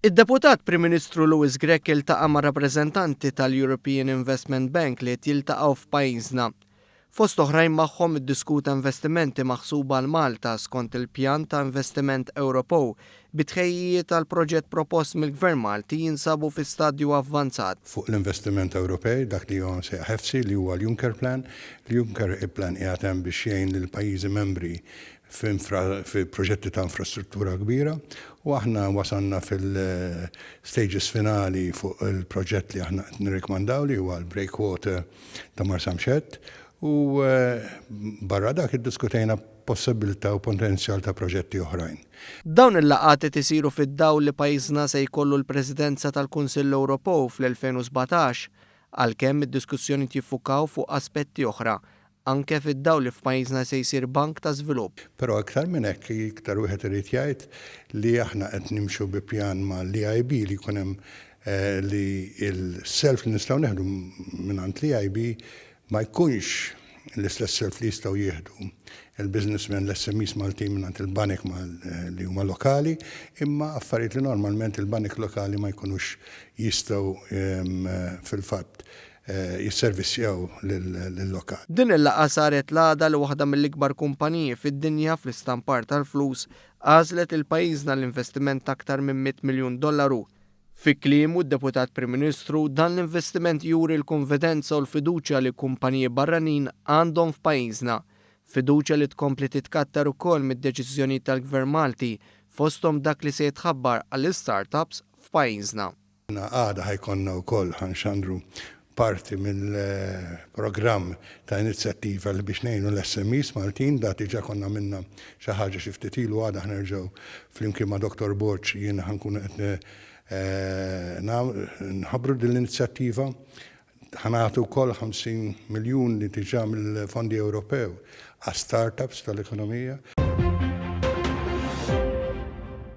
Id-Deputat Prim Ministru Louis Grech iltaqa' ma' rappreżentanti tal-European Investment Bank li qed jiltaqgħu f'pajjiżna. Fost oħrajn magħhom iddiskuta investimenti maħsuba l Malta skont il-pjan ta' investiment Ewropew bit-tħejjijiet tal-proġett propost mill-Gvern Malti jinsabu fi stadju avvanzat. Fuq l-investiment Ewropej dak li huwa sejħ EFSI li huwa l-Juncker Plan. L-Juncker Plan qiegħed hemm biex jgħin lill-pajjiżi membri fi proġetti ta' infrastruttura kbira u aħna wasanna fil-stages finali fuq il-proġett li aħna qed nirrikmandaw li huwa l-breakwater ta' Marsamxett u barra dak iddiskutejna possibilità u potenzjal ta' proġetti oħrajn. Dawn il-laqgħat qed isiru fid-dawl li pajjiżna se jkollu l-Presidenza tal-Kunsill Ewropew fl-2017 għalkemm id-diskussjoni jiffukaw fuq aspetti oħra anke fid-dawl li f'pajjiżna se jsir bank ta' żvilupp. Però aktar minn hekk iktar wieħed irid jgħid li aħna qed nimxu bi pjan mal-EIB li jkun hemm li l-self li nistgħu neħdu mingħand l-EIB ma jkunx l-istess self li jistgħu jieħdu il-businessmen l-SMEs Maltin mingħand il-banek li huma lokali, imma affarijiet li normalment il-banek lokali ma jkunux jistgħu fil-fatt jisservissjaw lill-lokal. Din il-laqgħa saret l-għada li waħda mill-ikbar kumpaniji fid-dinja fl-istampar tal-flus għażlet il-pajjiżna l-investiment aktar minn $100 miljun. Fi kliemu d-Deputat Prim Ministru dan l-investiment juri l-konfidenza u l-fiduċja li kumpaniji barranin għandhom f'pajjiżna. Fiduċja li tkompli titkattar ukoll mid-deċiżjoni tal-Gvern Malti fosthom dak li se jitħabbar għall-startups f'pajjiżna. Għada ħajkonna wkoll ħanxandru parti mill-programm ta' inizjattiva li biex ngħinu l-SMEs Maltin da diġà konna minna xi ħaġa xi ftit ilu għada ħnerġgħu flimkien ma' Dr. Borċ jien ħankun qed nħabbru din l-inizjattiva. Ħanagħtu wkoll 50 miljun li diġà mill-Fondi Ewropew għas startups tal-ekonomija.